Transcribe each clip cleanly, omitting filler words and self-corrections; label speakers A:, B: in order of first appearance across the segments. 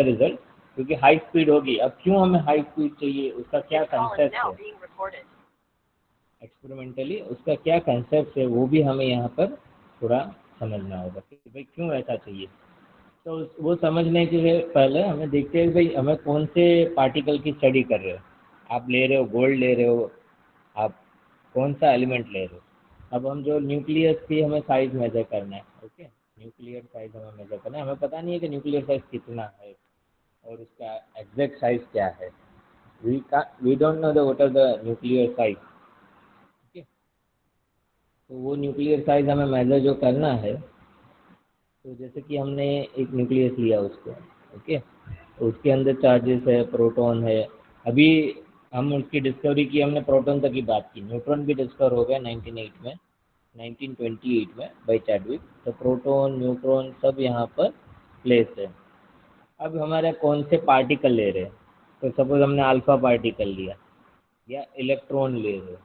A: Result, क्योंकि high speed होगी। अब क्यों हमें हाई स्पीड चाहिए, उसका क्या कंसेप्ट है, एक्सपेरिमेंटली उसका क्या कंसेप्ट है, वो भी हमें यहाँ पर थोड़ा समझना होगा कि भाई क्यों ऐसा चाहिए। तो वो समझने के लिए पहले हमें देखते हैं भाई हमें कौन से पार्टिकल की स्टडी कर रहे हो। आप ले रहे हो गोल्ड ले रहे हो, आप कौन सा एलिमेंट ले रहे हो। अब हम जो न्यूक्लियस की हमें साइज मेजर करना है, ओके, न्यूक्लियर साइज हमें मेजर करना है। हमें पता नहीं है कि न्यूक्लियर साइज कितना है और उसका एग्जैक्ट साइज क्या है। We don't know the what are the nuclear size, okay. तो वो न्यूक्लियर साइज हमें मेजर जो करना है, तो जैसे कि हमने एक न्यूक्लियस लिया उसको, ओके, तो उसके अंदर चार्जेस है, प्रोटॉन है। अभी हम उसकी डिस्कवरी की, हमने प्रोटॉन तक की बात की, न्यूट्रॉन भी डिस्कवर हो गया 1928 में बाई चैडविक। तो प्रोटॉन न्यूट्रॉन सब यहाँ पर प्लेस है। अब हमारे कौन से पार्टिकल ले रहे हैं, तो सपोज हमने अल्फा पार्टिकल लिया, या इलेक्ट्रॉन ले रहे हो,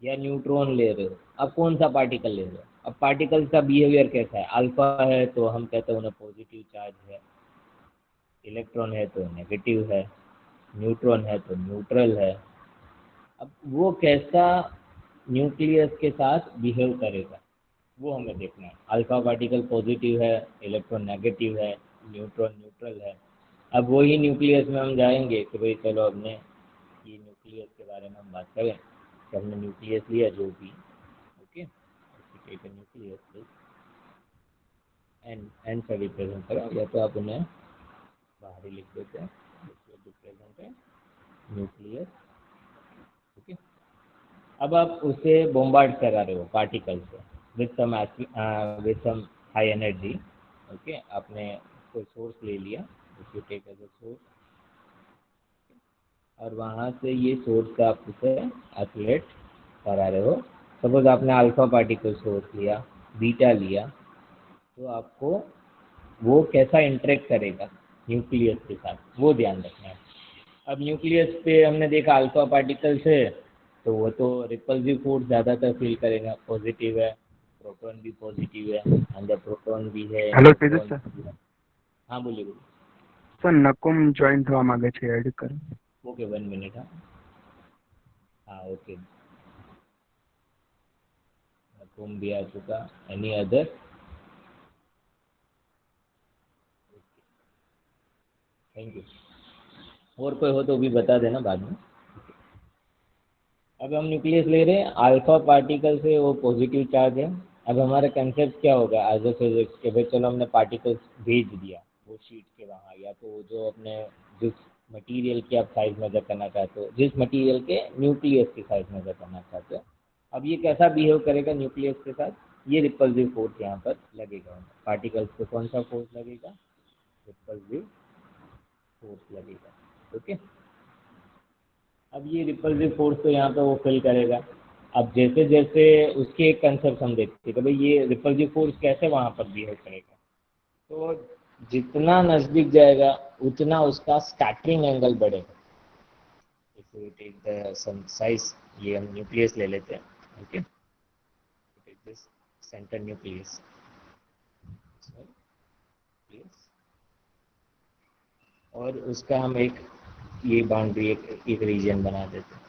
A: या न्यूट्रॉन ले रहे हो। अब कौन सा पार्टिकल ले रहे हो, अब पार्टिकल्स का बिहेवियर कैसा है। अल्फा है तो हम कहते हैं उन्हें पॉजिटिव चार्ज है, इलेक्ट्रॉन है तो नेगेटिव है, न्यूट्रॉन है तो न्यूट्रल है। अब वो कैसा न्यूक्लियस के साथ बिहेव करेगा वो हमें देखना है। अल्फा पार्टिकल पॉजिटिव है, इलेक्ट्रॉन नेगेटिव है, न्यूट्रॉन न्यूट्रल है। अब वही न्यूक्लियस में हम जाएंगे कि भाई चलो हमने ये न्यूक्लियस के बारे में हम बात करें कि हमने न्यूक्लियस लिया जो भी, ओके, न्यूक्लियस एन से रिप्रेजेंट करें, या तो आप उन्हें बाहर ही लिख देते हैं, रिप्रेजेंट है न्यूक्लियस, ओके। अब आप उसे बोम्बार्ड करा रहे हो पार्टिकल से with some high energy, okay. आपने कोई सोर्स ले लिया, if you take as a source, और वहाँ से ये सोर्स का आप उसे आइसोलेट करा रहे हो। सपोज आपने अल्फा पार्टिकल सोर्स लिया, बीटा लिया, तो आपको वो कैसा इंटरेक्ट करेगा न्यूक्लियस के साथ वो ध्यान रखना है। अब न्यूक्लियस पे हमने देखा अल्फा पार्टिकल से, तो वो तो रिपल्सिव फोर्स ज़्यादातर फील करेगा, पॉजिटिव है, प्रोटॉन भी पॉजिटिव है, अंदर प्रोटॉन भी है,
B: हेलो तेजस
A: न्यूट्रॉन
B: सर।
A: भी है। हाँ बोलिए बोलिए।
B: सर नकुम जॉइन થવા માંગે છે, એડ કરો।
A: Okay 1 minute. हाँ हाँ ओके, तुम भी आ चुका। Any other, thank you. और कोई हो तो भी बता देना बाद में। अब हम न्यूक्लियस ले रहे हैं, अल्फा पार्टिकल से वो पॉजिटिव चार्ज है। अब हमारा कंसेप्ट क्या होगा एज अ फिजिक्स के भाई चलो हमने पार्टिकल्स भेज दिया वो शीट के वहाँ, या तो जो अपने जिस मटेरियल की आप साइज मेजर करना चाहते हो, जिस मटेरियल के न्यूक्लियस की साइज मेजर करना चाहते हो। अब ये कैसा बिहेव करेगा न्यूक्लियस के साथ, ये रिपल्सिव फोर्स यहाँ पर लगेगा। पार्टिकल्स पे कौन सा फोर्स लगेगा, रिपल्सिव फोर्स लगेगा, ओके। अब ये रिपल्सिव फोर्स तो यहाँ पे वो फिल करेगा। अब जैसे जैसे उसके एक कंसेप्ट हम देखते हैं कि भाई ये रिपल्सिव फोर्स कैसे वहाँ पर बिहेव करेगा, तो जितना नज़दीक जाएगा उतना उसका स्कैटरिंग एंगल बढ़ेगा। If you take the some size, ये हम न्यूक्लियस ले लेते हैं, okay, take this centre nucleus, और उसका हम एक ये बाउंड्री एक रीजन बना देते हैं।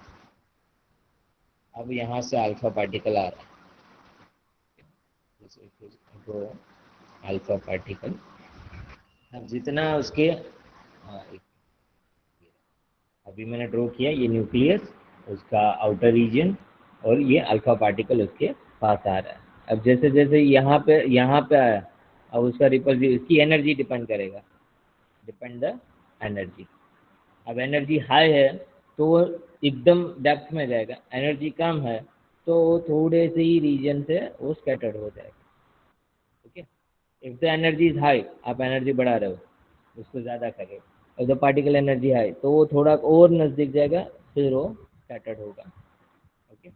A: अब यहाँ से अल्फा पार्टिकल आ रहा है, अल्फा पार्टिकल, अब जितना उसके अभी मैंने ड्रॉ किया ये न्यूक्लियस, उसका आउटर रीजन, और ये अल्फा पार्टिकल उसके पास आ रहा है। अब जैसे जैसे यहाँ पे आया, अब उसका रिपल्सिव, इसकी एनर्जी डिपेंड करेगा, डिपेंड द एनर्जी। अब एनर्जी हाई है तो वो एकदम डेप्थ में जाएगा, एनर्जी कम है तो वो थोड़े से ही रीजन से वो स्कैटर्ड हो जाएगा, okay. If the energy is high, आप एनर्जी बढ़ा रहे हो, उसको ज़्यादा करें, if the particle energy high तो वो थोड़ा और नज़दीक जाएगा, फिर वो स्कैटर्ड होगा, ओके।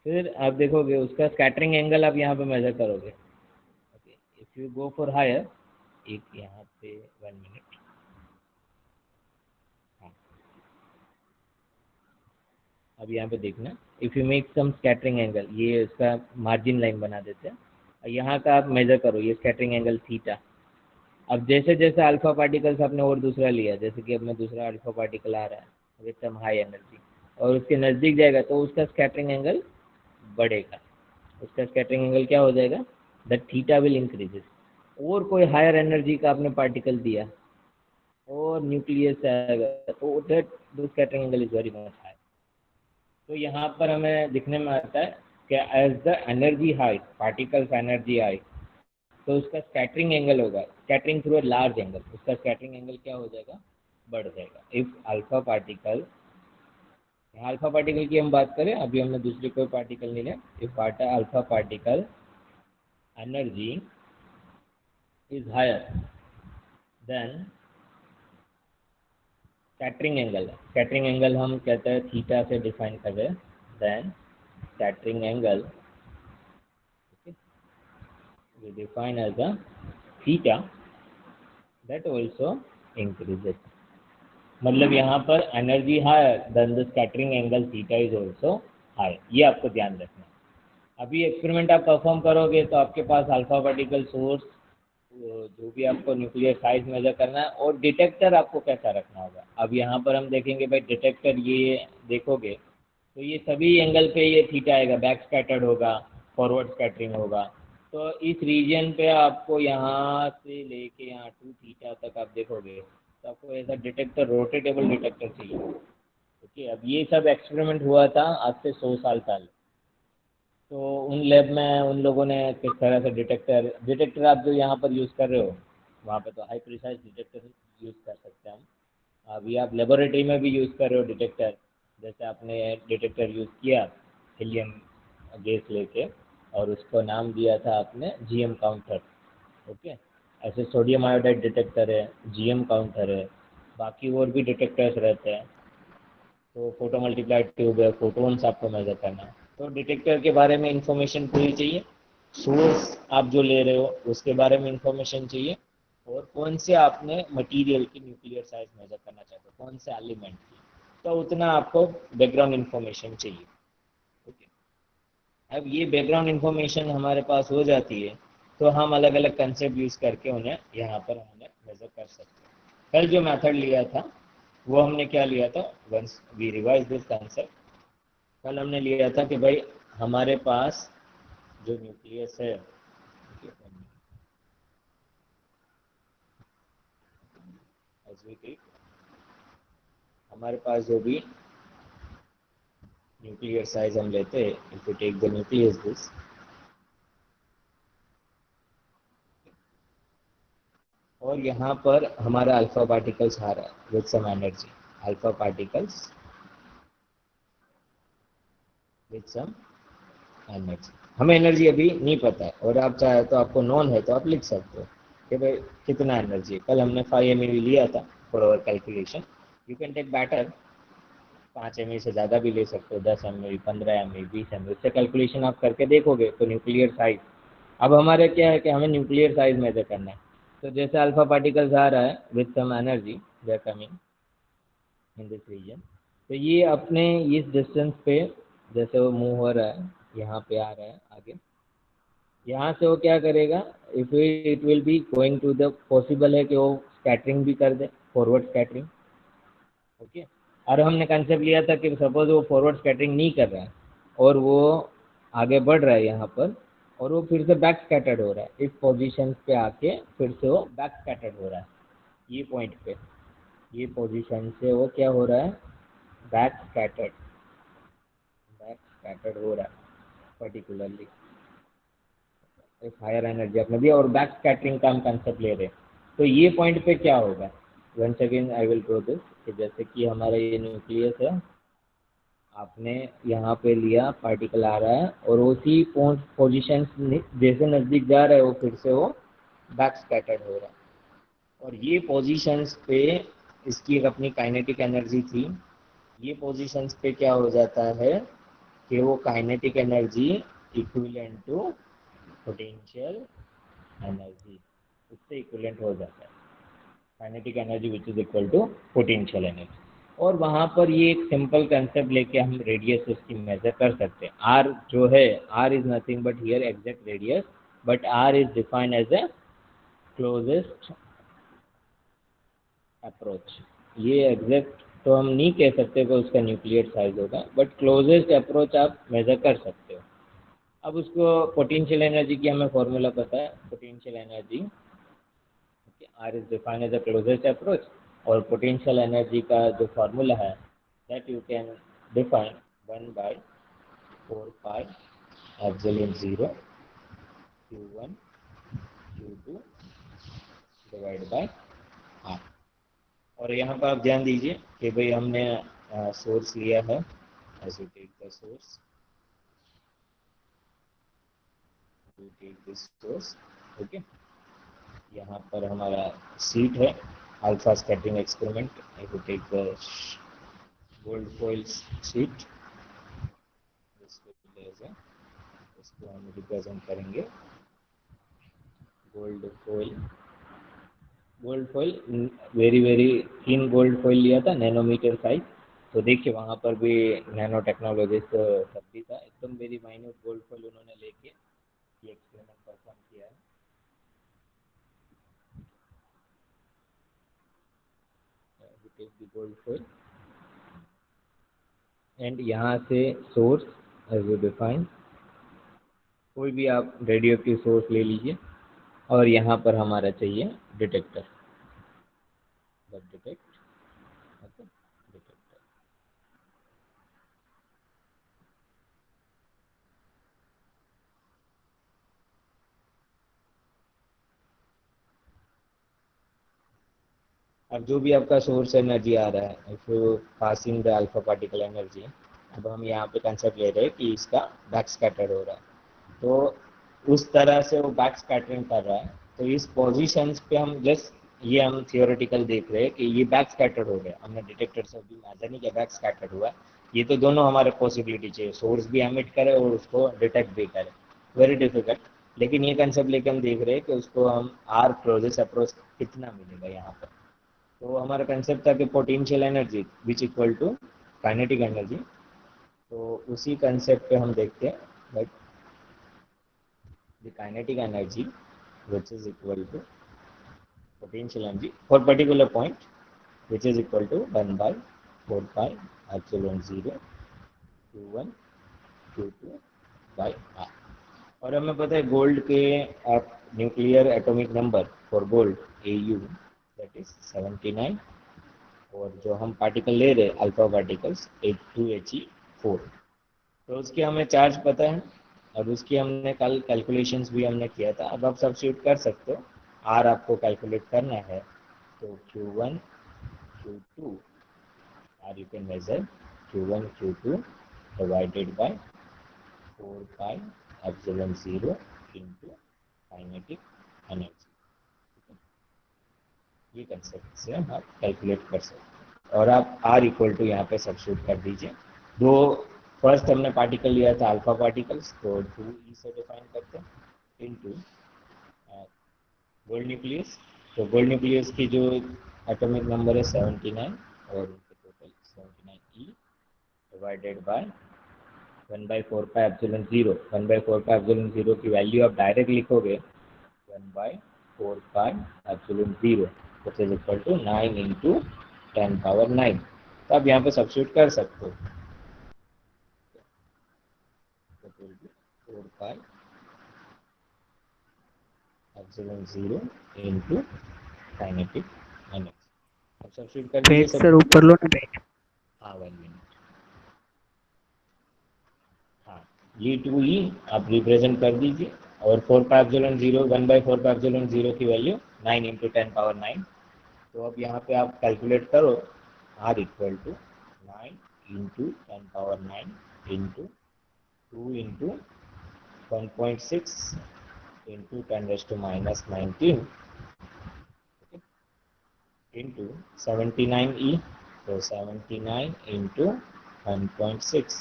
A: फिर आप देखोगे उसका स्कैटरिंग एंगल आप यहाँ पे मेजर करोगे, okay. If you go for higher, एक यहाँ पे 1 मिनट, हाँ अब यहाँ पे देखना, if you make some scattering angle, ये इसका मार्जिन लाइन बना देते हैं, यहाँ का आप मेजर करो, ये स्कैटरिंग एंगल थीटा, अब जैसे जैसे अल्फा पार्टिकल्स आपने और दूसरा लिया, जैसे कि अब मैं दूसरा अल्फा पार्टिकल आ रहा है विथ सम हाई एनर्जी और उसके नज़दीक जाएगा तो उसका स्कैटरिंग एंगल बढ़ेगा, उसका स्कैटरिंग एंगल क्या हो जाएगा, द थीटा विल इंक्रीजेस। और कोई हायर एनर्जी का आपने पार्टिकल दिया और न्यूक्लियस से आएगा तो that the scattering angle is very much high. तो यहाँ पर हमें दिखने में आता है कि as the energy high particles energy high तो उसका स्कैटरिंग एंगल होगा, scattering through a large angle, उसका स्कैटरिंग एंगल क्या हो जाएगा, बढ़ जाएगा। इफ अल्फा पार्टिकल, यहाँ अल्फा पार्टिकल की हम बात करें, अभी हमने दूसरी कोई पार्टिकल नहीं लिया, if alpha particle energy is higher then scattering angle, scattering angle हम कहते हैं थीटा से डिफाइन कर रहे हैं, then scattering angle we define as a theta that also increases। मतलब यहाँ पर energy higher then the scattering angle theta is also high, ये आपको ध्यान रखना है। अभी एक्सपेरिमेंट आप परफॉर्म करोगे तो आपके पास अल्फा पार्टिकल सोर्स, जो भी आपको न्यूक्लियर साइज मेजर करना है, और डिटेक्टर आपको कैसा रखना होगा। अब यहाँ पर हम देखेंगे भाई डिटेक्टर, ये देखोगे तो ये सभी एंगल पे ये थीटा आएगा, बैक स्कैटर्ड होगा, फॉरवर्ड स्कैटरिंग होगा। तो इस रीजन पे आपको यहाँ से लेके यहाँ 2 थीटा तक आप देखोगे तो आपको ऐसा डिटेक्टर, रोटेटेबल डिटेक्टर चाहिए। ओके, अब ये सब एक्सपेरिमेंट हुआ था आज से 100 साल पहले। तो उन लैब में उन लोगों ने किस तरह से डिटेक्टर आप जो यहाँ पर यूज़ कर रहे हो वहाँ पे तो हाई प्रिसाइज डिटेक्टर यूज़ कर सकते हैं हम। अभी आप लेबोरेटरी में भी यूज़ कर रहे हो डिटेक्टर, जैसे आपने डिटेक्टर यूज़ किया हीलियम गैस लेके और उसको नाम दिया था आपने जीएम काउंटर। ओके, ऐसे सोडियम आयोडाइड डिटेक्टर है, जीएम काउंटर है, बाकी और भी डिटेक्टर्स रहते हैं। तो फोटो मल्टीप्लाइड ट्यूब है, फोटोन्स आपको मेजर करना है। तो डिटेक्टर के बारे में इंफॉर्मेशन पूरी चाहिए, सोर्स आप जो ले रहे हो उसके बारे में इंफॉर्मेशन चाहिए, और कौन से आपने मटेरियल की न्यूक्लियर साइज मेजर करना चाहते हो, कौन से एलिमेंट की, तो उतना आपको बैकग्राउंड इंफॉर्मेशन चाहिए। ओके, अब ये बैकग्राउंड इंफॉर्मेशन हमारे पास हो जाती है तो हम अलग अलग कंसेप्ट यूज़ करके उन्हें यहाँ पर हमने मेजर कर सकते हैं। कल जो मेथड लिया था वो हमने क्या लिया था, once we revise this concept, कल हमने लिया था कि भाई हमारे पास जो न्यूक्लियस है, हमारे पास जो भी न्यूक्लियर साइज हम लेते हैं, if you take the nucleus this, और यहाँ पर हमारा अल्फा पार्टिकल्स आ रहा है with some energy, alpha particles with some energy. हमें एनर्जी अभी नहीं पता है और आप चाहे तो आपको नॉन है तो आप लिख सकते हो कि भाई कितना एनर्जी है। कल हमने 5 MeV लिया था for our calculation, you can take better 5 MeV से ज़्यादा भी ले सकते हो, 10 MeV, 15 MeV, 20 MeV, उससे कैलकुलेशन आप करके देखोगे तो न्यूक्लियर साइज। अब हमारे क्या है कि हमें न्यूक्लियर साइज मेजर करना है। तो जैसे अल्फा पार्टिकल्स आ रहा है with some energy, they are coming in this region, तो ये अपने इस डिस्टेंस पे जैसे वो मूव हो रहा है, यहाँ पे आ रहा है आगे, यहाँ से वो क्या करेगा, if it will be going to the, possible है कि वो स्कैटरिंग भी कर दे, फॉरवर्ड स्कैटरिंग। ओके, और हमने कंसेप्ट लिया था कि सपोज वो फॉरवर्ड स्कैटरिंग नहीं कर रहा है और वो आगे बढ़ रहा है यहाँ पर, और वो फिर से बैक स्कैटर्ड हो रहा है, इस पोजीशन पे आके फिर से वो बैक स्कैटर्ड हो रहा है, ये पॉइंट पे, ये पोजीशन से वो क्या हो रहा है, बैक स्कैटर्ड, बैक स्कैटर्ड हो रहा है पर्टिकुलरली, एक हायर एनर्जी आपने दिया और बैक स्कैटरिंग का हम कंसेप्ट ले रहे हैं। तो ये पॉइंट पे क्या होगा, once again I will draw this, कि जैसे कि हमारा ये न्यूक्लियस है, आपने यहाँ पे लिया पार्टिकल आ रहा है और उसी पोजीशन जैसे नज़दीक जा रहा है वो फिर से वो बैक स्कैटर्ड हो रहा है, और ये पोजीशंस पे इसकी एक अपनी काइनेटिक एनर्जी थी, ये पोजीशंस पे क्या हो जाता है कि वो kinetic energy equivalent to potential energy, उससे इक्विवेलेंट हो जाता है, kinetic energy which is equal to potential energy. और वहाँ पर ये एक सिंपल कंसेप्ट लेके हम रेडियस उसकी मेजर कर सकते हैं। आर जो है, R is nothing but here exact radius, but R is defined as a closest approach, ये एग्जैक्ट तो हम नहीं कह सकते कि उसका न्यूक्लियर साइज होगा, बट क्लोजेस्ट अप्रोच आप मेजर कर सकते हो। अब उसको पोटेंशियल एनर्जी की हमें फॉर्मूला पता है, potential energy R is defined as the closest approach, और पोटेंशियल एनर्जी का जो फार्मूला है that you can define 1/4 pi epsilon 0 Q1 Q2 divide by R. और यहाँ पर आप ध्यान दीजिए कि भाई हमने सोर्स लिया है, as you take the source, you take this source, okay. यहाँ पर हमारा सीट है, alpha scattering experiment, you take the gold foil sheet, इसको हम रिप्रेजेंट करेंगे gold foil. Gold foil very very thin gold foil लिया था, नैनोमीटर साइज। तो देखिए वहाँ पर भी नैनो टेक्नोलॉजिस्ट सब भी था, एकदम वेरी माइन्यूट गोल्ड फॉइल उन्होंने लेके ये एक्सपेरिमेंट परफॉर्म किया है। Take the gold foil and यहाँ से सोर्स एज यू डिफाइन, कोई भी आप रेडियो एक्टिव सोर्स ले लीजिए, और यहाँ पर हमारा चाहिए डिटेक्टर, डिटेक्ट, ओके, डिटेक्टर। अब जो भी आपका सोर्स एनर्जी आ रहा है, if you passing the alpha particle energy, अब हम यहाँ पे कंसेप्ट ले रहे हैं कि इसका बैक स्कैटर हो रहा है, तो उस तरह से वो बैक स्कैटरिंग कर रहा है। तो इस पोजीशंस पे हम जस्ट ये हम थियोरेटिकल देख रहे हैं कि ये बैक स्कैटर हो गया, हमने डिटेक्टर से अभी मैटर नहीं किया बैक स्कैटर हुआ। ये तो दोनों हमारे पॉसिबिलिटी चाहिए, सोर्स भी एमिट करे और उसको डिटेक्ट भी करे, वेरी डिफिकल्ट। लेकिन ये कंसेप्ट लेके हम देख रहे हैं कि उसको हम आर क्लोजेस्ट अप्रोच कितना मिलेगा यहाँ पर। तो हमारा कंसेप्ट था कि potential energy which equal to kinetic energy, तो उसी कंसेप्ट पे हम देखते हैं but the kinetic energy which is equal to potential energy for particular point which is equal to 1/4 pi epsilon 0 Q1 Q2 by R। और हमें पता है गोल्ड के आप nuclear atomic number for gold AU that is 79, और जो हम particle ले रहे हैं अल्फा पार्टिकल्स 82He4, तो उसके हमें चार्ज पता है, और उसकी हमने कल कैलकुलेशंस भी हमने किया था। अब आप सब्स्टिट्यूट कर सकते हो, आर आपको कैलकुलेट करना है, तो Q1 Q2 r you can measure Q1 Q2 divided by 4 pi epsilon 0 into kinetic energy. ये कंसेप्ट से हम आप कैलकुलेट कर सकते हैं, और आप आर इक्वल टू यहाँ पे सब्स्टिट्यूट कर दीजिए। दो फर्स्ट हमने पार्टिकल लिया था अल्फा पार्टिकल्स, तो 2E से डिफाइन करते हैं इनटू गोल्ड न्यूक्लियस। तो गोल्ड न्यूक्लियस की जो एटॉमिक नंबर है 79, और उनके total 79E divided by 1/4 pi epsilon 0। 1/4 pi epsilon 0 की वैल्यू आप डायरेक्ट लिखोगे 1/4 pi epsilon 0 which is equal to 9 into 10⁻⁹। तो आप यहाँ पे सब्स्टिट्यूट कर सकते हो, 4 पाई एप्सिलॉन 0 इंटू काइनेटिक एनर्जी। अब सब्स्टिट्यूट कर दीजिए
B: पेज
A: सब।
B: सर ऊपर लो ना पेज।
A: हाँ 1 मिनट, हाँ ये 2E आप रिप्रेजेंट कर दीजिए, और 4 पाई एप्सिलॉन 0 1/4 पाई एप्सिलॉन 0 की वैल्यू 9 इंटू 10⁻⁹। तो अब यहाँ पे आप कैलकुलेट करो, r equal to 9 into 10⁻⁹ into 2 into 1.6 into 10⁻⁻19 into 79E, तो 79 इंटू 1.6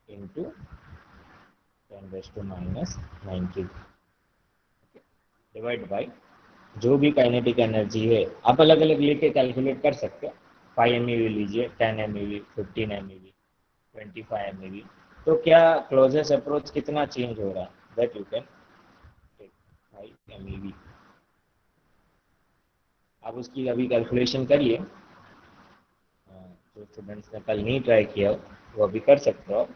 A: इंटू 10⁻⁹ डिवाइड बाई जो भी काइनेटिक एनर्जी है। आप अलग अलग लेके कैलकुलेट कर सकते हो, 5 MeV लीजिए, 10 MeV, 15 MeV, 25 MeV। तो क्या क्लोजेस्ट अप्रोच कितना चेंज हो रहा है, that you can take 5 MeV। आप उसकी अभी कैलकुलेशन करिए। जो स्टूडेंट्स ने कल नहीं ट्राई किया वो अभी कर सकते हो।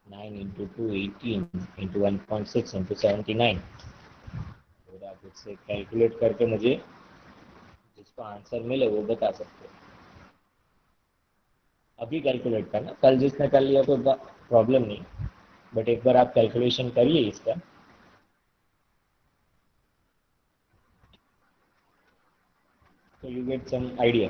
A: 9 × 2 18 × 1.6 × 79। और आप उससे कैलकुलेट करके मुझे जिसको आंसर मिले वो बता सकते हो। अभी कैलकुलेट करना, कल जिसने कर लिया तो प्रॉब्लम नहीं, बट एक बार आप कैलकुलेशन करिए इसका, तो you get some idea.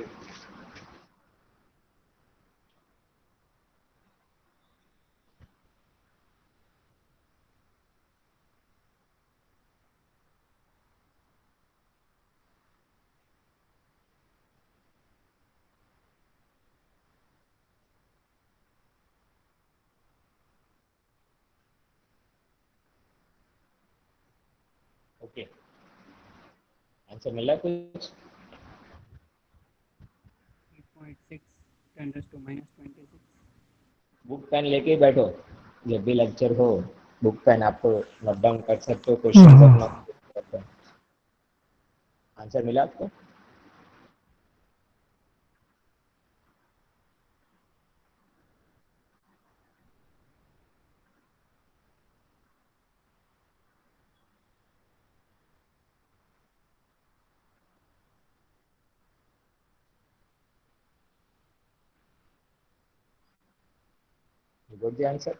A: Okay, answer मिला कुछ?
B: 3.6 10⁻⁻26।
A: बुक पेन लेके ही बैठो, जब भी लेक्चर हो बुक पेन आपको नोट डाउन कर सकते हो, क्वेश्चन अपना। आंसर मिला आपको? You got the answer?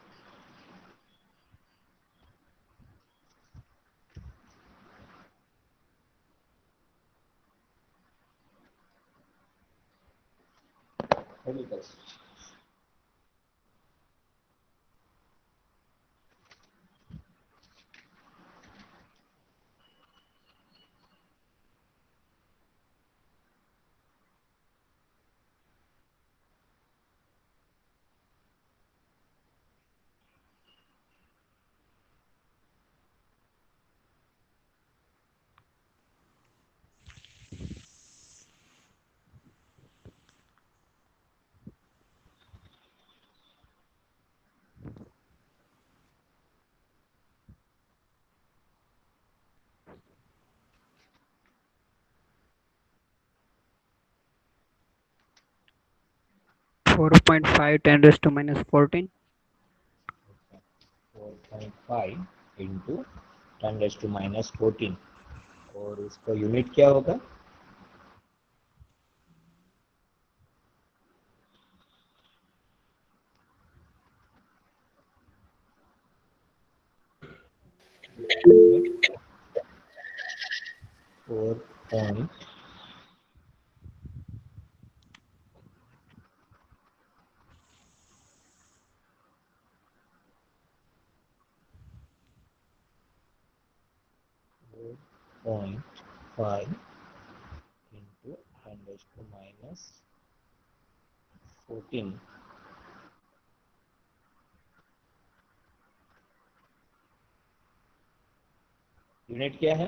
A: Very good.
B: 4.5 10⁻⁻14।
A: 4.5 into 10⁻⁻14। और उसका यूनिट क्या होगा? Four point 4.5 into 10⁻⁻14। यूनिट क्या है?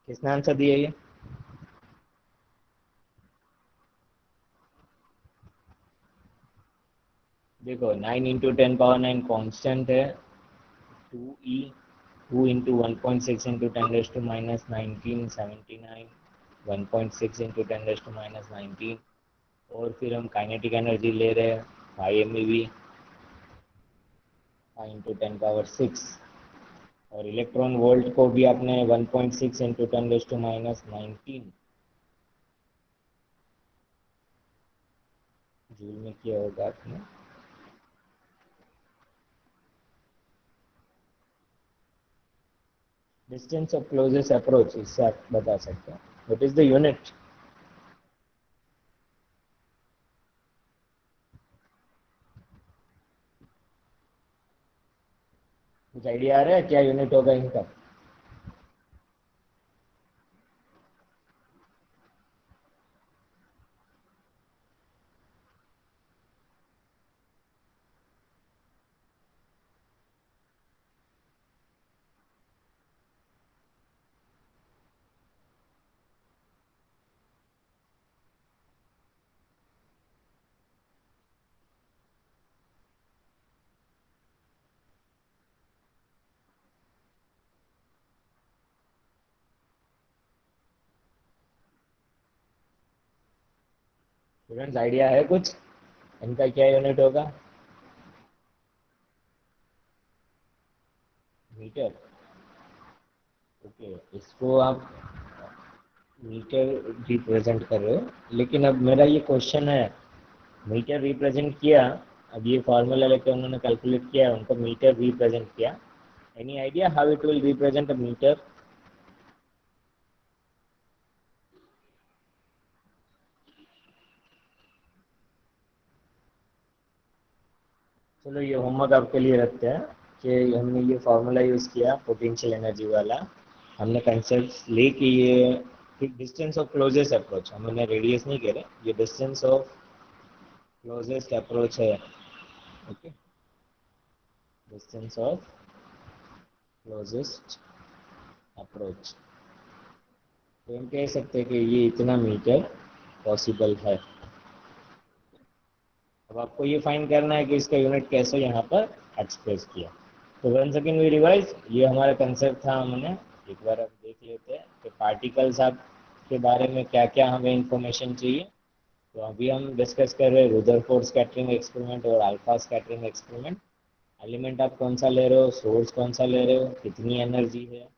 A: किसने आंसर दिया ये? देखो 9 × 10⁻⁹ कांस्टेंट है। 2e 2 × 1.6 × 10⁻⁻19 79। 1.6 × 10⁻⁻19। और फिर हम काइनेटिक एनर्जी ले रहे हैं 5 MeV 5 × 10⁻⁶। और इलेक्ट्रॉन वोल्ट को भी आपने 1.6 × 10⁻⁹ जूल में किया होगा आपने। डिस्टेंस ऑफ क्लोजेस्ट अप्रोच, इससे आप बता सकते हैं व्हाट इज द यूनिट। कुछ आइडिया आ रहा है क्या यूनिट होगा इनका? स्टूडेंट्स आइडिया है कुछ इनका क्या यूनिट होगा? मीटर। ओके, इसको आप मीटर रिप्रेजेंट कर रहे हो, लेकिन अब मेरा ये क्वेश्चन है, मीटर रिप्रेजेंट किया, अब ये फार्मूला लेके उन्होंने कैलकुलेट किया, उनको मीटर रिप्रेजेंट किया, any idea how it will represent a metre? चलो ये होमवर्क आपके लिए रखते हैं कि हमने ये फार्मूला यूज़ किया पोटेंशियल एनर्जी वाला, हमने कंसेप्ट लेके ये डिस्टेंस ऑफ क्लोजेस्ट अप्रोच, हमने रेडियस नहीं कह रहे, ये डिस्टेंस ऑफ क्लोजेस्ट अप्रोच है। Okay, distance of closest approach, तो हम कह सकते हैं कि ये इतना मीटर पॉसिबल है। अब आपको ये फाइंड करना है कि इसका यूनिट कैसे यहाँ पर एक्सप्रेस किया। तो वन सेकेंड वी रिवाइज, ये हमारा कंसेप्ट था, हमने एक बार अब देख लेते हैं कि पार्टिकल्स आप के बारे में क्या क्या हमें इंफॉर्मेशन चाहिए। तो अभी हम डिस्कस कर रहे हैं रुदरफोर्ड स्कैटरिंग एक्सपेरिमेंट और अल्फा स्कैटरिंग एक्सपेरिमेंट। एलिमेंट आप कौन सा ले रहे हो, सोर्स कौन सा ले रहे हो, कितनी एनर्जी है,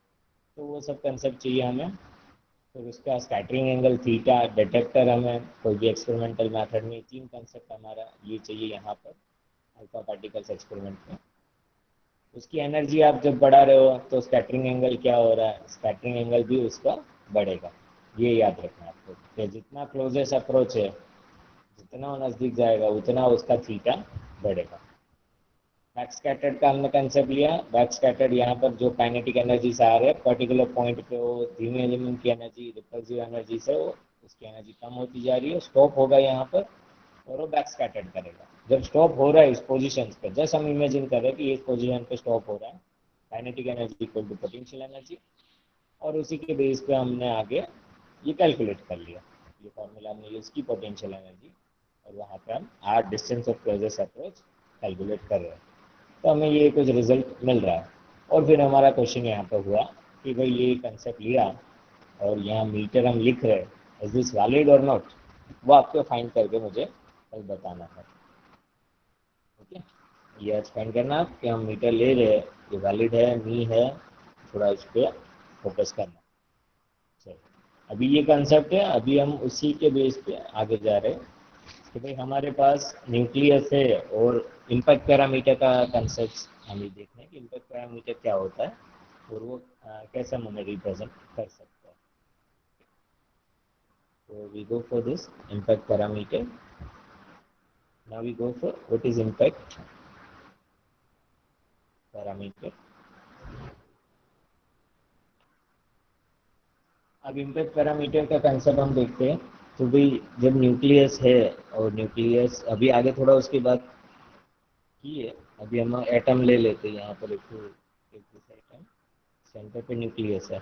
A: तो वो सब कंसेप्ट चाहिए हमें। फिर उसका स्कैटरिंग एंगल थीटा, डिटेक्टर हमें कोई भी एक्सपेरिमेंटल मेथड में, तीन कंसेप्ट हमारा ये चाहिए यहाँ पर अल्फा पार्टिकल्स एक्सपेरिमेंट में। उसकी एनर्जी आप जब बढ़ा रहे हो तो स्कैटरिंग एंगल क्या हो रहा है, स्कैटरिंग एंगल भी उसका बढ़ेगा। ये याद रखना आपको कि जितना क्लोजेस्ट अप्रोच है, जितना वो नज़दीक जाएगा उतना उसका थीटा बढ़ेगा। बैक स्कैटर्ड का हमने कंसेप्ट लिया, बैक स्कैटर्ड यहाँ पर जो काइनेटिक एनर्जी से आ रहे हैं पर्टिकुलर पॉइंट पे, वो धीमे एलिमेंट की एनर्जी रिपल्सिव एनर्जी से वो उसकी एनर्जी कम होती जा रही है, स्टॉप होगा यहाँ पर और वो बैक स्कैटर्ड करेगा। जब स्टॉप हो रहा है इस पोजीशन पे, जस्ट हम इमेजिन कर रहे हैं कि इस पोजीशन पे स्टॉप हो रहा है, kinetic energy equal to potential energy, और उसी के बेस पे हमने आगे ये कैलकुलेट कर लिया, ये फॉर्मूला हमने यूज़ की पोटेंशियल एनर्जी, और वहाँ पे हम r distance of closest approach calculate कर रहे हैं, तो हमें ये कुछ रिजल्ट मिल रहा है। और फिर हमारा क्वेश्चन यहाँ पर हुआ कि भाई ये कंसेप्ट लिया और यहाँ मीटर हम लिख रहे हैं, इज दिस वैलिड और नॉट, वो आपको फाइंड करके मुझे कल बताना है। ओके, ये आज फाइंड करना आप कि हम मीटर ले रहे हैं, ये वैलिड है नहीं है, थोड़ा इस पर फोकस करना। चलो, अभी ये कंसेप्ट है, अभी हम उसी के बेस पे आगे जा रहे हैं कि भाई हमारे पास न्यूक्लियस है और इम्पैक्ट पैरामीटर का कंसेप्ट हम ये देख रहे हैं कि इम्पैक्ट पैरामीटर क्या होता है और वो कैसे हम उन्हें रिप्रेजेंट कर सकते हैं। तो we go for this impact parameter. Now we go for what is impact parameter. अब इम्पैक्ट पैरामीटर का कंसेप्ट हम देखते हैं। तो भाई जब न्यूक्लियस है, और न्यूक्लियस अभी आगे थोड़ा उसकी बात की है, अभी हम एटम ले लेते हैं यहाँ पर एक एटम सेंटर पे न्यूक्लियस है।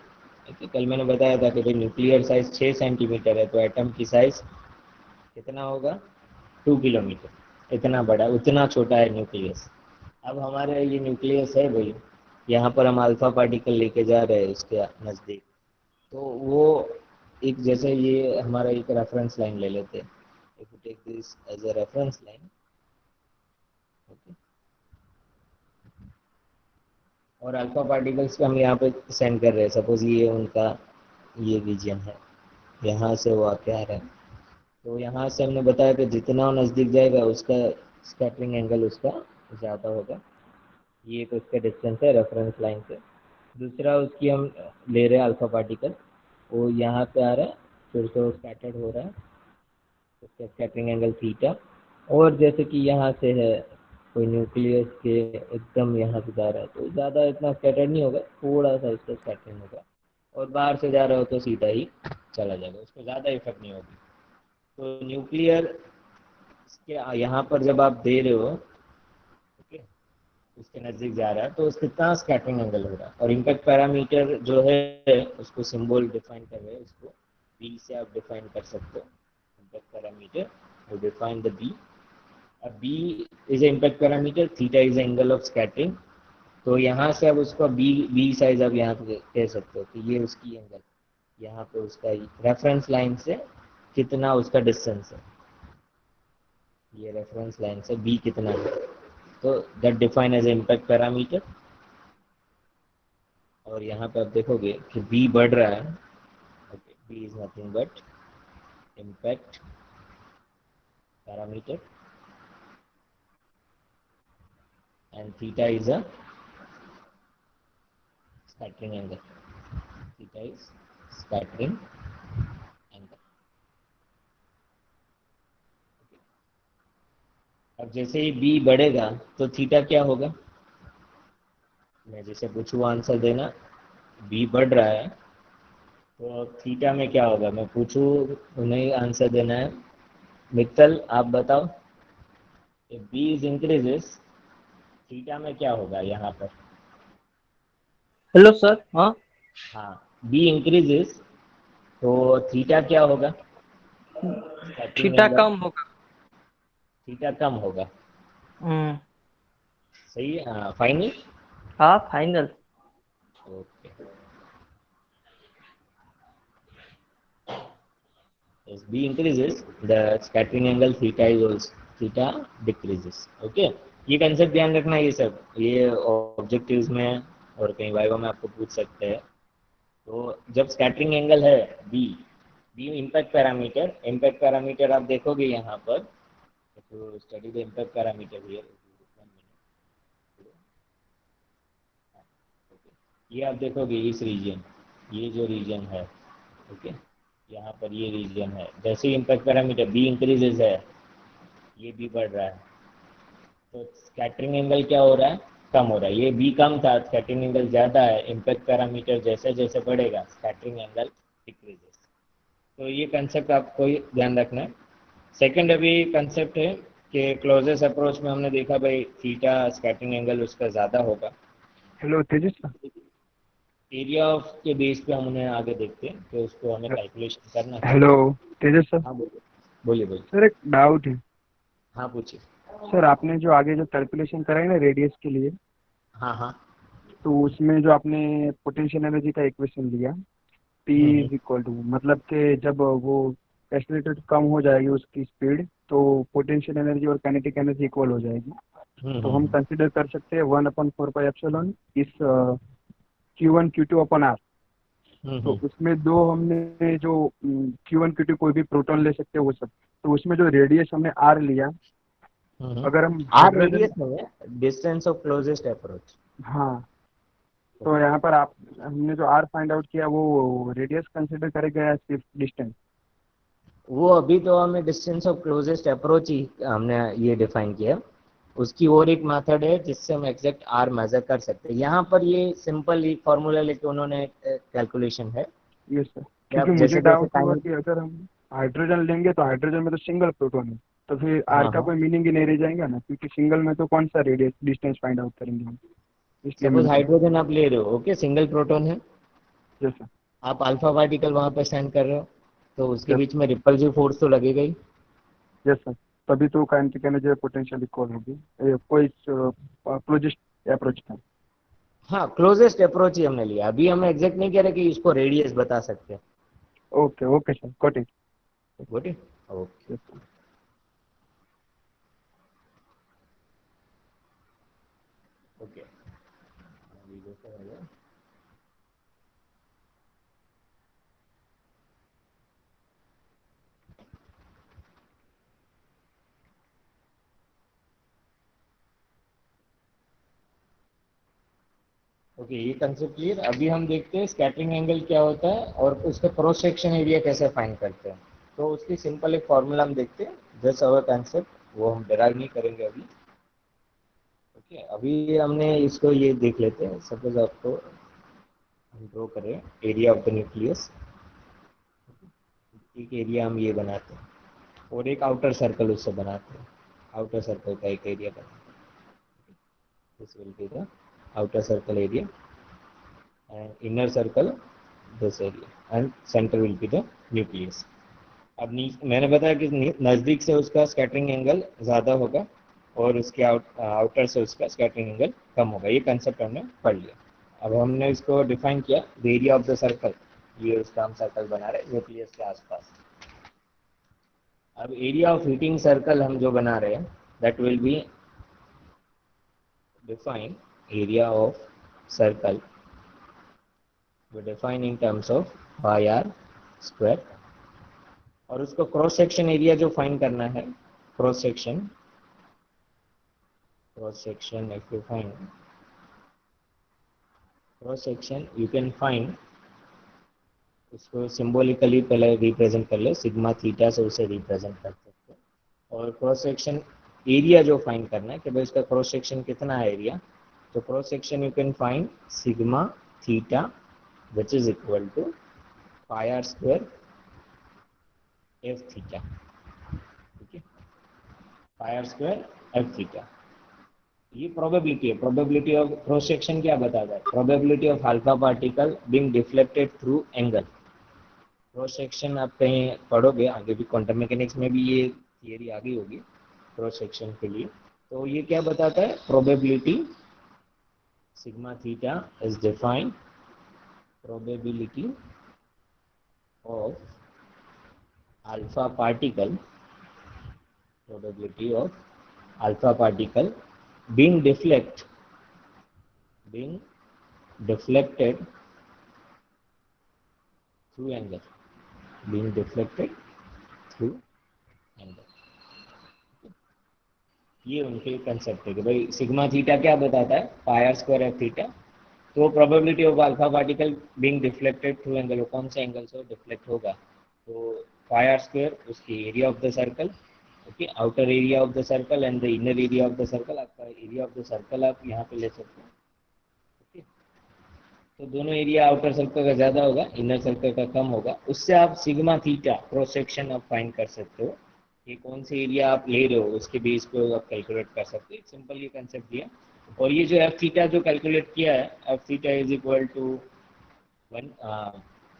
A: ठीक है, कल मैंने बताया था कि भाई न्यूक्लियर साइज 6 सेंटीमीटर है, तो एटम की साइज कितना होगा, 2 किलोमीटर, इतना बड़ा उतना छोटा है न्यूक्लियस। अब हमारे ये न्यूक्लियस है भाई, यहाँ पर हम अल्फा पार्टिकल लेके जा रहे हैं उसके नज़दीक, तो वो एक, जैसे ये हमारा एक रेफरेंस लाइन ले लेते हैं, if you take this as a reference line. Okay, और अल्फा पार्टिकल्स को हम यहाँ पे सेंड कर रहे हैं, सपोज ये उनका ये रीजन है, यहाँ से वो आके आ रहा है, तो यहाँ से हमने बताया कि जितना वो नज़दीक जाएगा उसका स्कैटरिंग एंगल उसका ज़्यादा होगा। ये एक उसका डिस्टेंस है रेफरेंस लाइन से। दूसरा उसकी हम ले रहे हैं अल्फा पार्टिकल, वो यहाँ पे आ रहा है, फिर से वो स्कैटर्ड हो रहा है, उसका स्कैटरिंग एंगल थीटा। और जैसे कि यहाँ से है कोई न्यूक्लियस के एकदम यहाँ से जा रहा है, तो ज़्यादा इतना स्कैटर्ड नहीं होगा, थोड़ा सा इसका स्कैटरिंग होगा, और बाहर से जा रहा हो तो सीधा ही चला जाएगा, उसको ज़्यादा इफेक्ट नहीं होगी। तो न्यूक्लियर के यहाँ पर जब आप दे रहे हो, ओके, उसके नज़दीक जा रहा है, तो कितना स्कैटरिंग एंगल हो रहा है, और इम्पैक्ट पैरामीटर जो है उसको सिंबल डिफाइन कर रहे हैं, उसको बी से आप डिफाइन कर सकते हो इम्पैक्ट पैरामीटर, और डिफाइन द बी। अब b is impact parameter, theta is angle of scattering, तो यहाँ से अब उसका बी बी साइज आप यहाँ पे कह सकते हो कि ये उसकी एंगल, यहाँ पे उसका रेफरेंस लाइन से कितना उसका डिस्टेंस है। ये रेफरेंस लाइन से बी कितना है, तो that define as impact parameter. और यहाँ पे आप देखोगे कि बी बढ़ रहा है। Okay, b is nothing but impact parameter and theta is a scattering angle. Theta is scattering angle. अब जैसे ही बी बढ़ेगा तो थीटा क्या होगा, मैं जैसे पूछूँ आंसर देना। बी बढ़ रहा है तो थीटा में क्या होगा, मैं पूछूँ उन्हें आंसर देना है। मित्तल आप बताओ, बी इज इंक्रीजेस, थीटा में क्या होगा यहाँ पर।
C: Hello sir. हाँ,
A: हाँ, बी इंक्रीजेस तो थीटा क्या होगा, स्कैटरिंग
C: थीटा
A: एंगल।
C: कम होगा।
A: थीटा कम होगा।
C: हम्म।
A: सही है, हाँ फाइनल।
C: हाँ, final.
A: Okay, as B increases, the scattering angle theta is also theta decreases. Okay, ये कंसेप्ट ध्यान रखना, ये सब ये ऑब्जेक्टिव्स में और कहीं वाइवा में आपको पूछ सकते हैं। तो जब स्कैटरिंग एंगल है b, b impact parameter, impact parameter आप देखोगे यहाँ पर, तो study the impact parameter here. ये आप देखोगे इस रीजन, ये जो रीजन है, ओके, यहाँ पर ये रीजन है, जैसे ही इम्पैक्ट पैरामीटर बी इंक्रीजेज है, ये भी बढ़ रहा है, तो स्कैटरिंग एंगल क्या हो रहा है, कम हो रहा है। ये बी कम था, स्कैटरिंग एंगल ज़्यादा है, इम्पैक्ट पैरामीटर जैसे जैसे बढ़ेगा स्कैटरिंग एंगल डिक्रीजेस। तो ये कंसेप्ट आपको ध्यान रखना है। सेकंड अभी कंसेप्ट है कि क्लोजेस्ट अप्रोच में हमने देखा भाई थीटा स्कैटरिंग एंगल उसका ज़्यादा होगा।
B: Hello Tejas sir.
A: Area of के बेस पे हम उन्हें आगे देखते हैं, तो उसको हमें कैलकुलेशन करना है।
B: हेलो तेजस सर।
A: हाँ बोलिए, बोलिए बोलिए।
B: सर एक डाउट है।
A: हाँ पूछिए।
B: सर आपने जो आगे जो कैलकुलेशन कराई ना रेडियस के लिए,
A: हाँ हाँ।
B: तो उसमें जो आपने पोटेंशियल एनर्जी का इक्वेशन लिया, P
A: hmm
B: is equal to, मतलब कि जब वो एक्सेलरेटेड कम हो जाएगी उसकी स्पीड, तो पोटेंशियल एनर्जी और काइनेटिक एनर्जी इक्वल हो जाएगी। तो हम
A: हम्म
B: कंसिडर कर सकते हैं 1/4 पाई एप्सिलॉन इस Q1 Q2/R। तो
A: हम्म
B: उसमें दो हमने जो Q1 Q2 कोई भी प्रोटॉन ले सकते हैं वो सब। तो उसमें जो रेडियस हमने R लिया, अगर हम
A: आर
B: हाइड्रोजन।
A: रेडियस नहीं है, डिस्टेंस ऑफ क्लोजेस्ट अप्रोच।
B: हाँ, तो यहाँ पर आप हमने जो R फाइंड आउट किया वो रेडियस कंसिडर करेगा या सिर्फ डिस्टेंस?
A: वो अभी तो हमें डिस्टेंस ऑफ क्लोजेस्ट अप्रोच ही हमने ये डिफाइन किया। उसकी और एक मेथड है जिससे हम एग्जैक्ट आर मेजर कर सकते हैं। यहाँ पर ये सिंपल एक फॉर्मूला लेके उन्होंने कैलकुलेशन है
B: ये सर,
A: कि
B: क्योंकि
A: आप
B: मुझे
A: जैसे जैसे
B: डाउट हुआ
A: टाइम।
B: कि अगर हम हाइड्रोजन लेंगे तो हाइड्रोजन में तो सिंगल प्रोटॉन है, तो फिर आर
A: हाँ
B: का
A: हाँ,
B: कोई मीनिंग ही नहीं रह जाएगा ना, क्योंकि सिंगल में तो कौन सा रेडियस डिस्टेंस फाइंड आउट करेंगे हम। इसलिए
A: सपोज
B: मैंने पूछा।
A: हाइड्रोजन आप ले रहे हो, ओके, सिंगल प्रोटॉन है,
B: जैसा।
A: आप अल्फा पार्टिकल वहां पर सेंड कर रहे हो, तो उसके
B: जैसा।
A: बीच में रिपल्सिव फोर्स तो लगेगा ही।
B: जैसा। तभी तो काइनेटिक एनर्जी पोटेंशियल इक्वल होगी। कोई क्लोजेस्ट अप्रोच था।
A: हाँ, क्लोजेस्ट अप्रोच ही हमने लिया, अभी हम एग्जैक्ट नहीं कह रहे कि इसको रेडियस बता सकते हैं।
B: Okay okay sir, got it.
A: Got it? Okay. Okay. अभी देखो भैया। ओके, ये कंसेप्ट क्लियर। अभी हम देखते हैं स्कैटरिंग एंगल क्या होता है और उसका क्रॉस सेक्शन एरिया कैसे फाइंड करते हैं। तो उसकी सिंपल एक फॉर्मूला हम देखते हैं, जस्ट अवर कंसेप्ट, वो हम डिराइव नहीं करेंगे अभी। ओके, अभी हमने इसको ये देख लेते हैं। सपोज आपको हम ड्रॉ करें एरिया ऑफ द न्यूक्लियस, एक एरिया हम ये बनाते हैं और एक आउटर सर्कल उससे बनाते हैं, आउटर सर्कल का एक एरिया बनाते हैं। This will be the outer circle area and inner circle this area and center will be the nucleus. अब मैंने बताया कि नज़दीक से उसका स्कैटरिंग एंगल ज़्यादा होगा और उसके आउटर से उसका स्कैटरिंग एंगल कम होगा। ये कंसेप्ट हमने पढ़ लिया। अब हमने इसको डिफाइन किया, the area of the circle, ये उसका हम सर्कल बना रहे हैं न्यूक्लियस के आसपास। अब एरिया ऑफ हीटिंग सर्कल हम जो बना रहे हैं that will be define area of circle we define in terms of pi r square और उसको क्रॉस सेक्शन एरिया जो फाइंड करना है cross section if you find cross section you can find उसको सिंबॉलिकली पहले रिप्रेजेंट कर ले sigma theta से उसे रिप्रेजेंट कर सकते हैं और क्रॉस सेक्शन एरिया जो फाइंड करना है कि भाई इसका क्रॉस सेक्शन कितना है एरिया तो cross section you can find sigma theta which is equal to pi r square f theta ठीक है pi r square f theta ये प्रोबेबिलिटी है प्रोबेबिलिटी ऑफ क्रॉस सेक्शन क्या बताता है probability of alpha particle being deflected through angle cross section आप कहीं पढ़ोगे आगे भी क्वांटम मैकेनिक्स में भी ये थियरी आ गई होगी क्रॉस सेक्शन के लिए तो ये क्या बताता है probability sigma theta is defined probability of alpha particle being deflected through angle ये उनके कंसेप्ट है कि भाई सिग्मा थीटा क्या बताता है पाई आर स्क्वायर एफ थीटा तो probability of alpha particle being deflected through angle कौन से एंगल से डिफ्लेक्ट होगा तो पाई आर स्क्वायर उसकी area of the circle okay outer area of the circle and the inner area of the circle आपका area of the circle आप यहाँ पे ले सकते हो ओके तो दोनों एरिया आउटर सर्कल का ज़्यादा होगा इनर सर्कल का कम होगा उससे आप सिग्मा थीटा क्रॉस सेक्शन आप फाइंड कर सकते हो ये कौन सी एरिया आप ले रहे हो उसके बेस पे आप कैलकुलेट कर सकते हो सिंपल ये कंसेप्ट दिया और ये जो एफ थीटा जो कैलकुलेट किया है f theta is equal to 1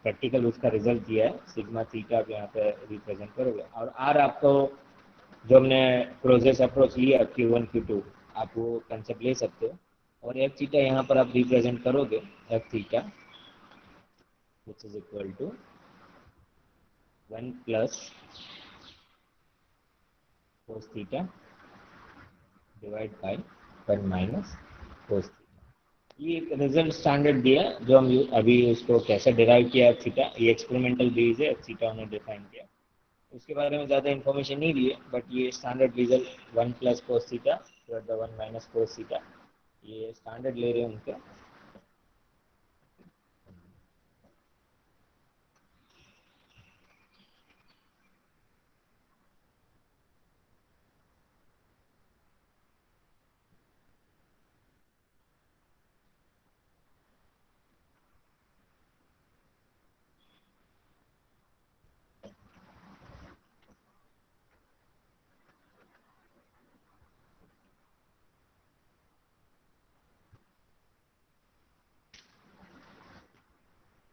A: practical उसका रिजल्ट दिया है सिग्मा थीटा आप यहाँ पे रिप्रेजेंट करोगे और आर आपको जो हमने क्लोजेस्ट अप्रोच लिया Q1 Q2 आप वो कंसेप्ट ले सकते हो और एफ थीटा यहाँ पर आप रिप्रेजेंट करोगे f theta which is equal to 1 plus cos theta divide by 1 minus cos theta ये एक रिजल्ट स्टैंडर्ड दिया जो हम अभी उसको कैसे डिराइव किया एफ थीटा ये एक्सपेरिमेंटल बेस है एफ थीटा उन्होंने डिफाइन किया उसके बारे में ज़्यादा इन्फॉर्मेशन नहीं दी है बट ये standard result 1 plus cos theta divide by 1 minus cos theta ये स्टैंडर्ड ले रहे हैं उनके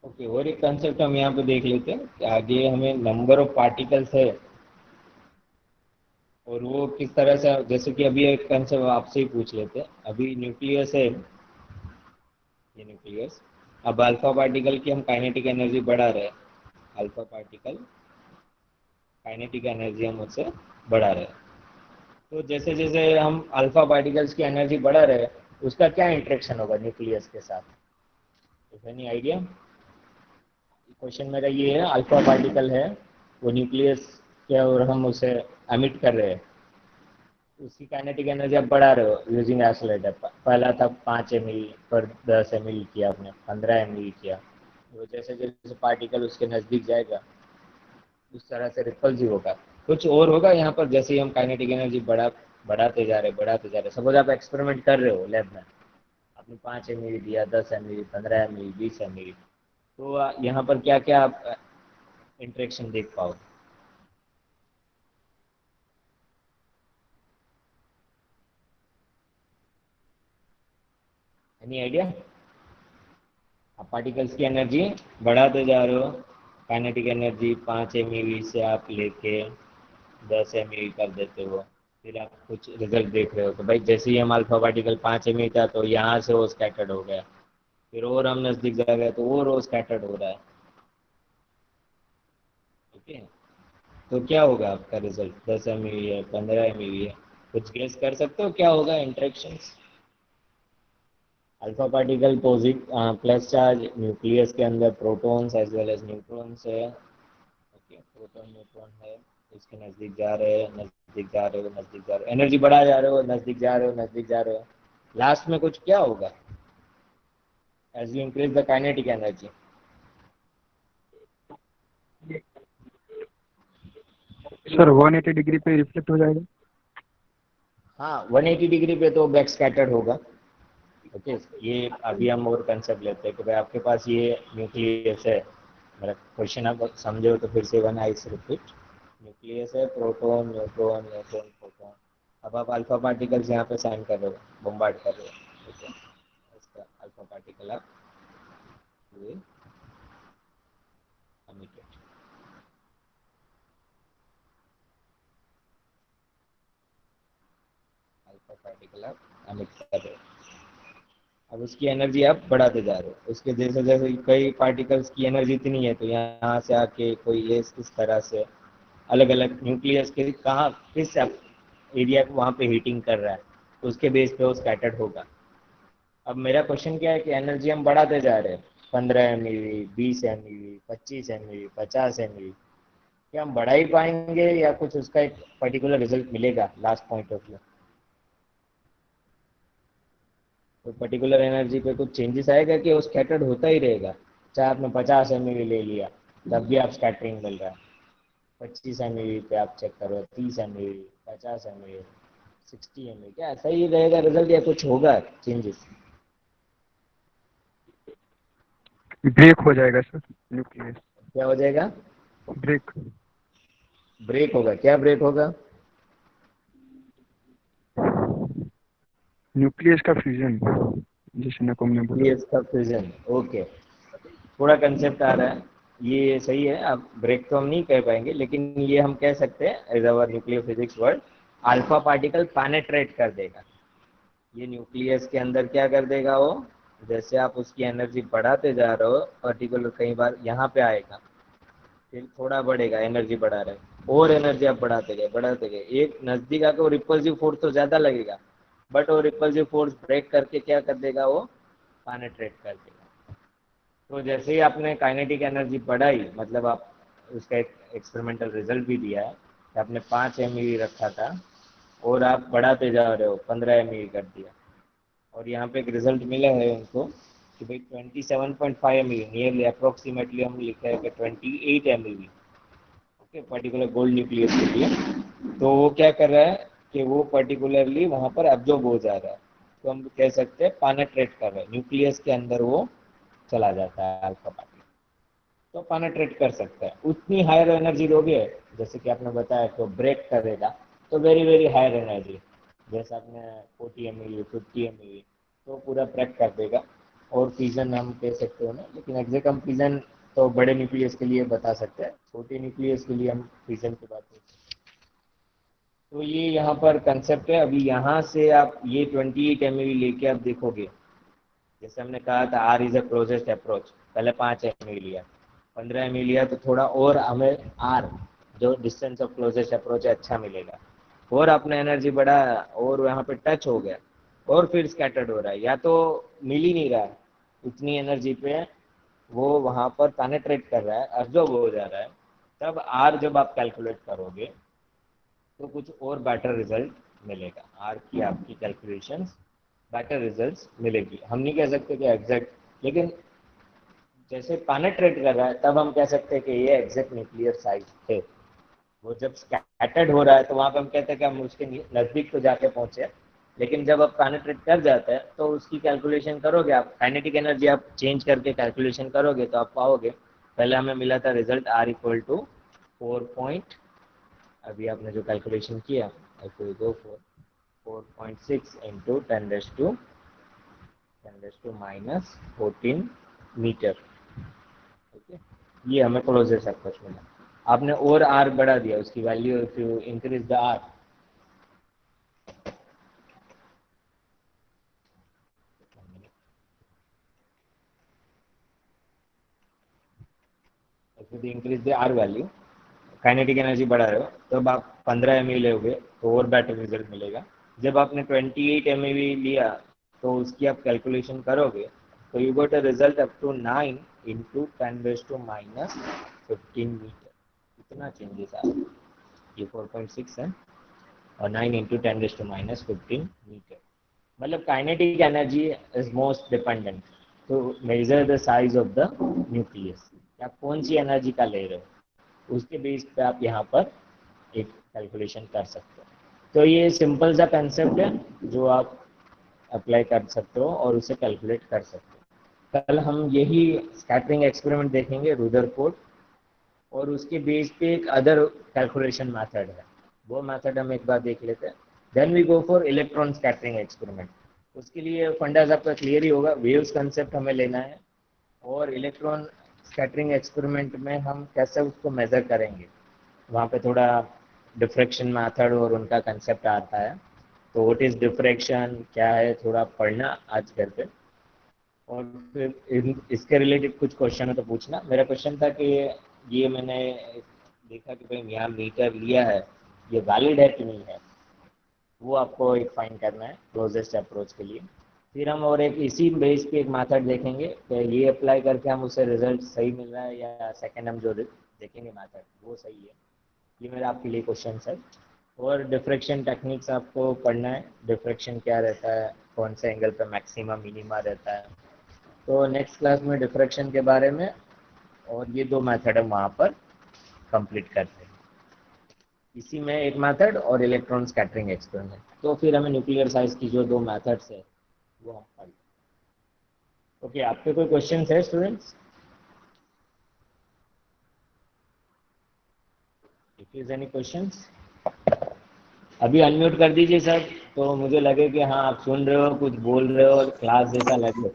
A: ओके और एक कंसेप्ट हम यहाँ पे देख लेते हैं कि आगे हमें नंबर ऑफ पार्टिकल्स है और वो किस तरह से जैसे कि अभी एक कंसेप्ट आपसे ही पूछ लेते हैं अभी न्यूक्लियस है ये न्यूक्लियस अब अल्फा पार्टिकल की हम काइनेटिक एनर्जी बढ़ा रहे हैं अल्फा पार्टिकल काइनेटिक एनर्जी हम उससे बढ़ा रहे हैं तो जैसे जैसे हम अल्फा पार्टिकल्स की एनर्जी बढ़ा रहे हैं उसका क्या इंटरेक्शन होगा न्यूक्लियस के साथ एनी आइडिया क्वेश्चन मेरा ये है अल्फा पार्टिकल है वो न्यूक्लियस के और हम उसे एमिट कर रहे हैं उसकी काइनेटिक एनर्जी आप बढ़ा रहे हो यूजिंग आइसोलेटर पहला था 5 ml पर 10 ml किया आपने 15 ml किया वो जैसे जैसे पार्टिकल उसके नज़दीक जाएगा उस तरह से रिपल्सिव होगा कुछ और होगा यहाँ पर जैसे ही हम काइनेटिक एनर्जी बढ़ाते जा रहे सपोज आप एक्सपेरिमेंट कर रहे हो लैब में आपने 5 ml दिया 10 ml 15 ml 20 ml तो यहाँ पर क्या क्या आप इंटरेक्शन देख पाओगे एनी आइडिया आप पार्टिकल्स की एनर्जी बढ़ाते जा रहे हो काइनेटिक एनर्जी 5 ml से आप लेके 10 ml कर देते हो फिर आप कुछ रिजल्ट देख रहे हो तो भाई जैसे ही हम अल्फा पार्टिकल 5 ml था तो यहाँ से वो स्कैटर्ड हो गया फिर और हम नज़दीक जा गए तो और वो स्कैटर्ड हो रहा है ओके तो क्या होगा आपका रिजल्ट? 10 MeV है, 15 MeV है, कुछ गेस कर सकते हो क्या होगा interactions? Alpha particle positive plus charge nucleus के अंदर protons as well as neutrons है। ओके, प्रोटॉन न्यूट्रॉन है, इसके नज़दीक जा रहे हैं, नज़दीक जा रहे हो, नज़दीक जा रहे हो, एनर्जी बढ़ा जा रहे हो, नज़दीक जा रहे हो, नज़दीक जा रहे हो, लास्ट में कुछ क्या होगा as you increase the kinetic energy?
B: Sir 180 degree पे रिफ्लेक्ट हो जाएगा।
A: हाँ, 180 डिग्री पे तो बैक स्कैटर्ड होगा। ओके, ये अभी हम और कंसेप्ट लेते हैं कि भाई आपके पास ये न्यूक्लियस है, मेरा क्वेश्चन आप समझे हो तो फिर से वन आई रिपीट। न्यूक्लियस है, प्रोटॉन न्यूट्रॉन न्यूट्रॉन प्रोटॉन। अब आप अल्फा पार्टिकल्स यहाँ पे साइन कर रहे हो, बम्बार्ड कर रहे हो। ओके, इसका अल्फा पार्टिकल आप हुए emitted। अल्फा पार्टिकल आप एमिट कर रहे हो। अब उसकी एनर्जी आप बढ़ाते जा रहे हो, उसके जैसे जैसे कई पार्टिकल्स की एनर्जी इतनी है तो यहाँ से आके कोई ये इस तरह से अलग अलग न्यूक्लियस के कहाँ किस एरिया को वहाँ पे हीटिंग कर रहा है, तो उसके बेस पे वो स्कैटर्ड होगा। अब मेरा क्वेश्चन क्या है कि एनर्जी हम बढ़ाते जा रहे हैं, 15 MeV, 20 MeV, 25 MeV, 50 MeV, क्या हम बढ़ा ही पाएंगे या कुछ उसका एक पर्टिकुलर रिजल्ट मिलेगा लास्ट पॉइंट ऑफ व्यू? तो पर्टिकुलर एनर्जी पे कुछ चेंजेस आएगा कि वो स्कैटर्ड होता ही रहेगा? चाहे आपने 50 MeV ले लिया तब भी आप स्कैटरिंग मिल रहा है, 25 MeV पे आप चेक करो, 30 MeV, 50 MeV, 60 MeV, क्या ऐसा ही रहेगा रिजल्ट या कुछ होगा चेंजेस?
B: ब्रेक हो जाएगा सर न्यूक्लियस।
A: क्या हो जाएगा?
B: ब्रेक।
A: ब्रेक होगा? क्या ब्रेक होगा?
B: न्यूक्लियस का फ्यूजन, जिसे नकुम ने बोला।
A: न्यूक्लियस का फ्यूजन। ओके, थोड़ा कंसेप्ट आ रहा है, ये सही है। अब ब्रेक तो हम नहीं कह पाएंगे, लेकिन ये हम कह सकते हैं as our nuclear physics word, alpha particle penetrate कर देगा। ये न्यूक्लियस के अंदर क्या कर देगा वो, जैसे आप उसकी एनर्जी बढ़ाते जा रहे हो, पर्टिकुलर कई बार यहाँ पे आएगा, फिर थोड़ा बढ़ेगा, एनर्जी बढ़ा रहे हैं और एनर्जी आप बढ़ाते गए, एक नजदीक आके वो रिपल्सिव फोर्स तो ज्यादा लगेगा, बट वो रिपल्सिव फोर्स ब्रेक करके क्या कर देगा, वो पैनेट्रेट कर देगा। तो जैसे ही आपने काइनेटिक एनर्जी बढ़ाई, मतलब आप उसका एक एक्सपेरिमेंटल रिजल्ट भी दिया है कि आपने 5 MeV रखा था और आप बढ़ाते जा रहे हो, 15 MeV कर दिया, और यहाँ पे एक रिजल्ट मिला है उनको कि भाई 27.5 MeV, नियरली अप्रोक्सीमेटली हम लिखा है कि 28 MeV, okay, particular gold nucleus के लिए। तो वो क्या कर रहा है कि वो पर्टिकुलरली वहाँ पर एब्जॉर्ब हो जा रहा है, तो हम कह सकते हैं पैनेट्रेट कर रहा है, न्यूक्लियस के अंदर वो चला जाता है अल्फा पार्टिकल, तो पैनेट्रेट कर सकता है। उतनी हायर एनर्जी दोगे जैसे कि आपने बताया तो ब्रेक करेगा, तो वेरी वेरी हायर एनर्जी, जैसे आपने 40 MeV 50 MeV, तो पूरा ब्रेक कर देगा। और फिजन हम कह सकते हो ना, लेकिन एग्जैक्ट हम फिजन तो बड़े न्यूक्लियस के लिए बता सकते हैं, छोटे न्यूक्लियस के लिए हम फिजन की बात करते हैं। तो ये यहाँ पर कंसेप्ट है। अभी यहाँ से आप ये 28 MeV लेके आप देखोगे, जैसे हमने कहा था r is a closest approach, पहले 5 MeV लिया, 15 MeV लिया, तो थोड़ा और हमें आर जो डिस्टेंस ऑफ क्लोजेस्ट अप्रोच है अच्छा मिलेगा, और अपने एनर्जी बढ़ा और यहाँ पे टच हो गया और फिर स्कैटर्ड हो रहा है, या तो मिल ही नहीं रहा है उतनी एनर्जी पे, वो वहाँ पर पेनेट्रेट कर रहा है, अब्जॉर्ब हो जा रहा है, तब आर जब आप कैलकुलेट करोगे तो कुछ और बेटर रिजल्ट मिलेगा, आर की आपकी कैलकुलेशन बेटर रिजल्ट्स मिलेगी। हम नहीं कह सकते कि एग्जैक्ट, लेकिन जैसे पेनेट्रेट कर रहा है तब हम कह सकते हैं कि ये एग्जैक्ट न्यूक्लियर साइज है। वो जब स्कैटर्ड हो रहा है तो वहां पे हम कहते हैं कि हम उसके नजदीक तो जाके पहुंचे, लेकिन जब आप पेनेट्रेट कर जाते हैं तो उसकी कैलकुलेशन करोगे, आप काइनेटिक एनर्जी आप चेंज करके कैलकुलेशन करोगे तो आप पाओगे, पहले हमें मिला था रिजल्ट आर इक्वल टू 4 अभी आपने जो कैलकुलेशन किया, I go for 4.6 into 10 to -14 metre. Okay, ये हमें क्लोजेस्ट अप्रोच मिला। आपने और आर बढ़ा दिया, उसकी value if you increase the r, if you increase the r value, kinetic energy बढ़ा रहे हो, तब आप 15 mV लोगे तो और बेटर रिजल्ट मिलेगा। जब आपने 28 mV लिया तो उसकी आप कैलकुलेशन करोगे तो you got a result up to 9 into 10⁻⁻15 metre. इतना चेंजेस आ रहा है, ये 4.6 है और 9 इंटू 10⁻⁻15 मीटर। मतलब kinetic energy is most dependent to measure the size of the nucleus. आप कौन सी एनर्जी का ले रहे हो उसके बेस पे आप यहाँ पर एक कैलकुलेशन कर सकते हो। तो ये सिंपल सा कंसेप्ट है जो आप अप्लाई कर सकते हो और उसे कैलकुलेट कर सकते हो। कल हम यही स्कैटरिंग एक्सपेरिमेंट देखेंगे रुदरफोर्ड, और उसके बेस पे एक अदर कैलकुलेशन मेथड है, वो मेथड हम एक बार देख लेते हैं। Then we go for electron scattering experiment. उसके लिए फंडाज आपका क्लियर ही होगा, वेव्स कंसेप्ट हमें लेना है और इलेक्ट्रॉन स्कैटरिंग एक्सपेरिमेंट में हम कैसे उसको मेजर करेंगे, वहाँ पे थोड़ा डिफ्रैक्शन मेथड और उनका कंसेप्ट आता है। तो व्हाट इज डिफ्रैक्शन क्या है थोड़ा पढ़ना आज घर पे, और फिर इसके रिलेटेड कुछ क्वेश्चन है तो पूछना। मेरा क्वेश्चन था कि ये मैंने देखा कि भाई यहाँ मीटर लिया है, ये वैलिड है कि नहीं है, वो आपको एक फाइंड करना है क्लोजेस्ट अप्रोच के लिए। फिर हम और एक इसी बेस पे एक मेथड देखेंगे कि ये अप्लाई करके हम उसे रिजल्ट सही मिल रहा है या सेकेंड हम जो देखेंगे मेथड वो सही है। ये मेरा आपके लिए क्वेश्चन है। और डिफ्रैक्शन टेक्निक्स आपको पढ़ना है, डिफ्रैक्शन क्या रहता है, कौन से एंगल पे मैक्सिमा मिनिमा रहता है। तो नेक्स्ट क्लास में डिफ्रैक्शन के बारे में और ये दो मेथड हम वहाँ पर कंप्लीट करते हैं, इसी में एक मेथड और इलेक्ट्रॉन स्कैटरिंग एक्सपेरिमेंट। तो फिर हमें न्यूक्लियर साइंस की जो दो मेथड्स है वो हम पढ़ लें। ओके, आपके कोई क्वेश्चन है students? If is any questions अभी अनम्यूट कर दीजिए सर, तो मुझे लगे कि हाँ आप सुन रहे हो, कुछ बोल रहे हो और क्लास जैसा लगे।